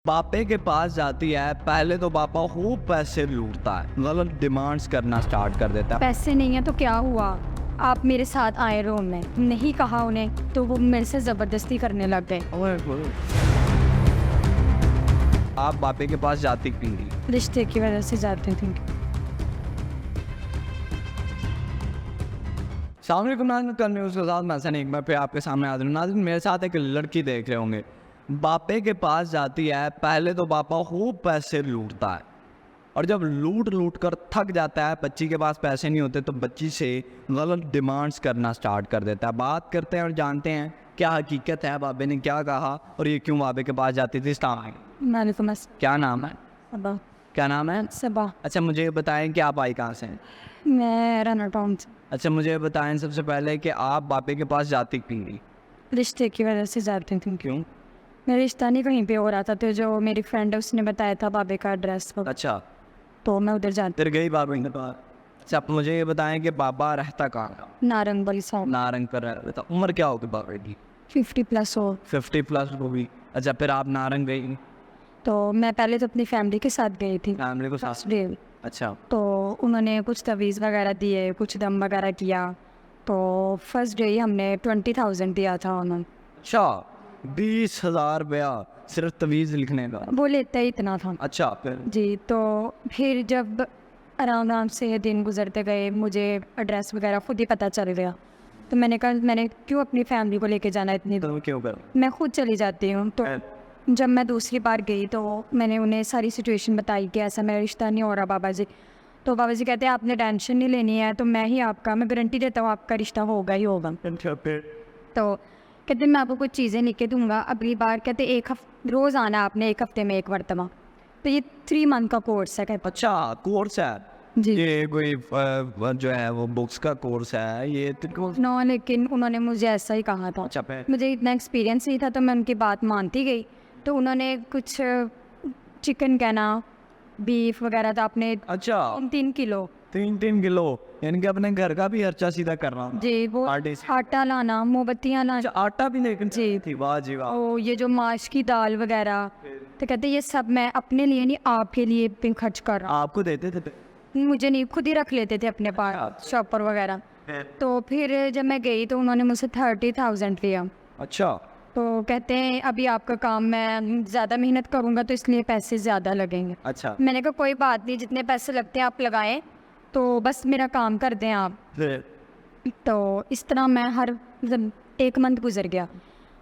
बापे के पास जाती है, पहले तो पापा खूब पैसे लूटता है, गलत डिमांड्स करना स्टार्ट कर देता है। पैसे नहीं है तो क्या हुआ, आप मेरे साथ आए रूम में, नहीं कहा उन्हें तो वो मेरे से ज़बरदस्ती करने लग गए। आप बापे के पास जाती क्यों नहीं? रिश्ते की वजह से जाते थे। सामने करने उसके साथ मैं ऐसा नहीं, एक बार फिर आपके सामने हाजिर हूं। नाज़रीन, मेरे साथ एक लड़की देख रहे होंगे, बापे के पास जाती है, पहले तो पापा खूब पैसे लूटता है और जब लूट कर थक जाता है, बच्ची के पास पैसे नहीं होते तो बच्ची से गलत डिमांड्स करना स्टार्ट कर देता है। बात करते हैं और जानते हैं क्या हकीकत है, बाबे ने क्या कहा और ये क्यों बाबे के पास जाती थी। वालेकुम क्या नाम है? अस्सलाम। क्या नाम है? सबा। अच्छा, मुझे ये बताएं कि आप आई कहाँ से हैं? मैं रनर टाउन से। अच्छा, मुझे ये बताएं सबसे पहले कि आप बापे के पास जाती क्यों नहीं? रिश्ते की वजह से जाते थे। क्यों? मेरा रिश्ता नहीं कहीं पे हो रहा था, तो जो मेरी फ्रेंड है उसने बताया था बाबे का एड्रेस, अच्छा, तो मैं उधर जाती। फिर गई बाबे के पास। अच्छा, आप मुझे ये बताएं कि बाबा रहता कहाँ था? नारंग बली साहब। नारंग पर रहता था। उम्र क्या होगी बाबे की? 50+ हो। 50+ होगी। अच्छा, फिर आप नारंग गई? तो मैं पहले तो अपनी फैमिली के साथ गई थी फैमिली को साथ? First day. अच्छा, तो उन्होंने कुछ तवीज़ वगैरह दिए, कुछ दम वगैरह किया। तो फर्स्ट डे ही हमने 20,000 दिया था उन्होंने। अच्छा, 20,000 रुपया सिर्फ तवीज़ लिखने का? वो लेते ही इतना था। अच्छा, फिर? जी, तो फिर जब आराम आराम से दिन गुजरते गए, मुझे एड्रेस वगैरह खुद ही पता चल गया। तो मैंने कहा मैंने क्यों अपनी फैमिली को लेके जाना इतनी दूर, तो क्यों कर? मैं खुद चली जाती हूँ। तो जब मैं दूसरी बार गई तो मैंने उन्हें सारी सिचुएशन बताई कि ऐसा मेरा रिश्ता नहीं हो रहा बाबा जी। तो बाबा जी कहते हैं आपने टेंशन नहीं लेनी है, तो मैं गारंटी देता हूँ आपका रिश्ता होगा ही होगा। अच्छा, फिर? तो कहते मैं आपको कुछ चीज़ें लिख के दूंगा, अगली बार कहते रोज़ आना आपने, 1 हफ्ते में 1 मरतबा। तो ये 3 मंथ का कोर्स है कहते। अच्छा, कोर्स है जी। ये कोई जो है वो बुक्स का कोर्स है ये तो? नो, लेकिन उन्होंने मुझे ऐसा ही कहा था। अच्छा, फिर? मुझे इतना एक्सपीरियंस नहीं था तो मैं उनकी बात मानती गई। तो उन्होंने कुछ चिकन कहना, बीफ वगैरह था आपने अच्छा, 3 किलो। 3 किलो, यानी कि अपने घर का भी खर्चा सीधा कर रहा हूँ। जी, वो आटे से? आटा लाना, मोमबत्तियाँ अच्छा, लाना, आटा भी लेकर जी। थी? वाह जी वाह। और ये जो माश की दाल वगैरह, तो कहते ये सब मैं अपने लिए नहीं आपके लिए भी खर्च कर रहा आपको देते थे? हूँ। मुझे नहीं, खुद ही रख लेते थे अपने पास शॉपर वगैरह। तो फिर जब मैं गई तो उन्होंने मुझसे 30,000 लिया। अच्छा, तो कहते हैं अभी आपका काम मैं ज़्यादा मेहनत करूँगा तो इसलिए पैसे ज़्यादा लगेंगे। अच्छा, मैंने कहा कोई बात नहीं, जितने पैसे लगते हैं आप लगाएं, तो बस मेरा काम कर दें आप। फिर? तो इस तरह मैं हर 1 मंथ गुजर गया,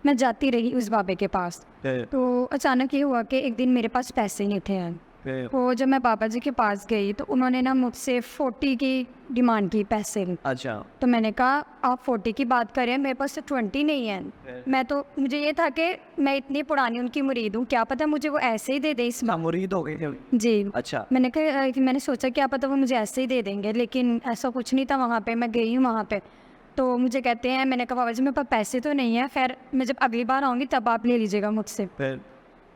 मैं जाती रही उस बाबे के पास। फिर? तो अचानक ये हुआ कि एक दिन मेरे पास पैसे नहीं थे। फिर? तो जब मैं बाबा जी के पास गई तो उन्होंने ना मुझसे 40 की डिमांड की पैसे। अच्छा, तो मैंने कहा आप 40 की बात करें, मेरे पास तो 20 नहीं है। मैं तो मुझे ये था कि मैं इतनी पुरानी उनकी मुरीद हूँ, क्या पता मुझे वो ऐसे ही दे दे इस ना मुरीद हो गई थे? जी। अच्छा, मैंने सोचा क्या पता वो मुझे ऐसे ही दे देंगे, लेकिन ऐसा कुछ नहीं था वहाँ पे। मैं गई हूँ वहाँ पे तो मुझे कहते हैं, मैंने कहा बाबा जी मेरे पास पैसे तो नहीं है, खैर मैं जब अगली बार आऊँगी तब आप ले लीजिएगा मुझसे। फिर?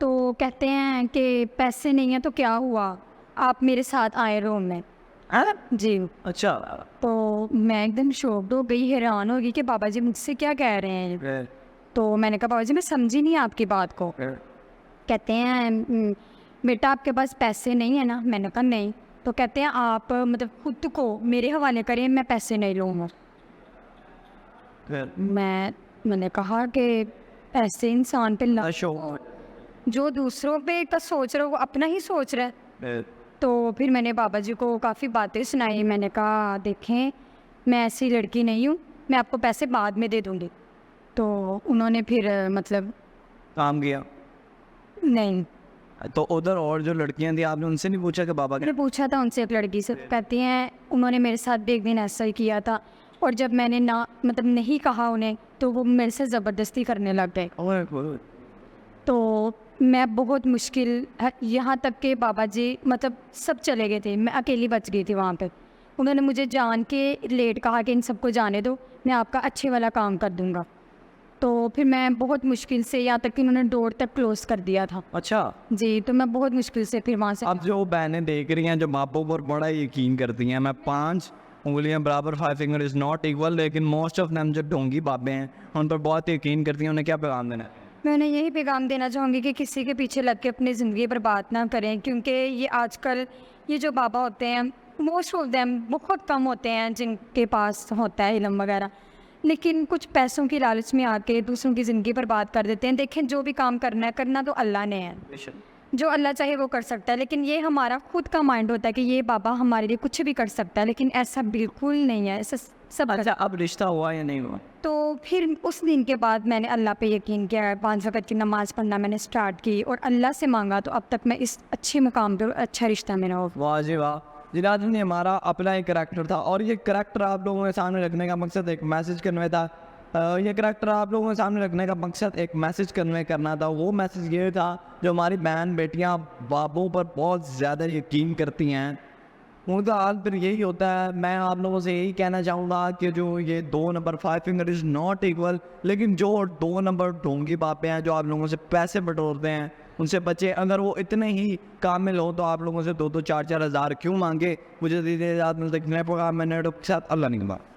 तो कहते हैं कि पैसे नहीं है तो क्या हुआ, आप मेरे साथ आए रूम में। हाँ? जी। अच्छा, तो मैं एकदम शॉक्ड हो गई, हैरान हो गई कि बाबा जी मुझसे क्या कह रहे हैं। फिर? तो मैंने कहा बाबा जी मैं समझी नहीं आपकी बात को। फिर? कहते हैं बेटा आपके पास पैसे नहीं है ना? मैंने कहा नहीं। तो कहते हैं आप मतलब खुद को मेरे हवाले करें, मैं पैसे नहीं लूँगा। फिर? मैंने कहा कि ऐसे इंसान पे शो। जो दूसरों पे का सोच रहा है वो अपना ही सोच रहा है। फिर? तो फिर मैंने बाबा जी को काफ़ी बातें सुनाई। मैंने कहा देखें मैं ऐसी लड़की नहीं हूँ, मैं आपको पैसे बाद में दे दूँगी। तो उन्होंने फिर मतलब काम किया? नहीं। तो उधर और जो लड़कियां थी आपने उनसे नहीं पूछा कि बाबा मैंने पूछा था उनसे, एक लड़की से, कहती हैं उन्होंने मेरे साथ भी एक दिन ऐसा ही किया था और जब मैंने ना मतलब नहीं कहा उन्हें तो वो मेरे से ज़बरदस्ती करने लग गए। क्या? तो मैं बहुत मुश्किल यहाँ तक के बाबा जी मतलब सब चले गए थे, मैं अकेली बच गई थी वहाँ पे। उन्होंने मुझे जान के लेट कहा कि इन सबको जाने दो, मैं आपका अच्छे वाला काम कर दूँगा। तो फिर मैं बहुत मुश्किल से, यहाँ तक कि उन्होंने डोर तक क्लोज़ कर दिया था। अच्छा, जी। तो मैं बहुत मुश्किल से फिर वहाँ से अब जो बहनें देख रही हैं जो बापों पर बड़ा यकीन करती हैं, मैं 5 उंगलियां बराबर, 5 फिंगर इज़ नॉट इक्वल, लेकिन मोस्ट ऑफ देम जो ढोंगी बाबे हैं उन पर बहुत यकीन करती हैं, उन्हें क्या पैगाम देना है? मैं उन्हें यही पैगाम देना चाहूँगी कि किसी के पीछे लग के अपनी ज़िंदगी बर्बाद ना करें, क्योंकि ये आजकल ये जो बाबा होते हैं मोस्ट ऑफ देम बहुत कम होते हैं जिनके पास होता है इल्म वगैरह, लेकिन कुछ पैसों की लालच में आके दूसरों की ज़िंदगी बर्बाद कर देते हैं। देखें, जो भी काम करना तो अल्लाह ने है, जो अल्लाह चाहे वो कर सकता है, लेकिन ये हमारा खुद का माइंड होता है कि ये बाबा हमारे लिए कुछ भी कर सकता है, लेकिन ऐसा बिल्कुल नहीं है। ऐसा सब अच्छा, अब रिश्ता हुआ या नहीं हुआ? तो फिर उस दिन के बाद मैंने अल्लाह पे यकीन किया, 5 वक़्त की नमाज़ पढ़ना मैंने स्टार्ट की और अल्लाह से मांगा, तो अब तक मैं इस अच्छे मुकाम पर अच्छा रिश्ता मेरा हो। वाह जी वाह जी नाज़रीन, ये हमारा अपना एक करैक्टर था और ये करैक्टर आप लोगों के सामने रखने का मकसद एक मैसेज कन्वे था। ये करैक्टर आप लोगों के सामने रखने का मकसद एक मैसेज कन्वे करना था। वो मैसेज ये था, जो हमारी बहन बेटियां बाबों पर बहुत ज़्यादा यकीन करती हैं, उनका हाल फिर यही होता है। मैं आप लोगों से यही कहना चाहूँगा कि जो ये 2 number 5 finger is not equal, लेकिन जो 2 नंबर ढोंगी बापें हैं जो आप लोगों से पैसे बटोरते हैं, उनसे बचे। अगर वो इतने ही कामिल हो तो आप लोगों से 2-2 4-4 हज़ार क्यों मांगे। मुझे दीजिए इजाज़त, मिलते हैं नए प्रोग्राम में नए टॉपिक के साथ। अल्लाह निगहबान।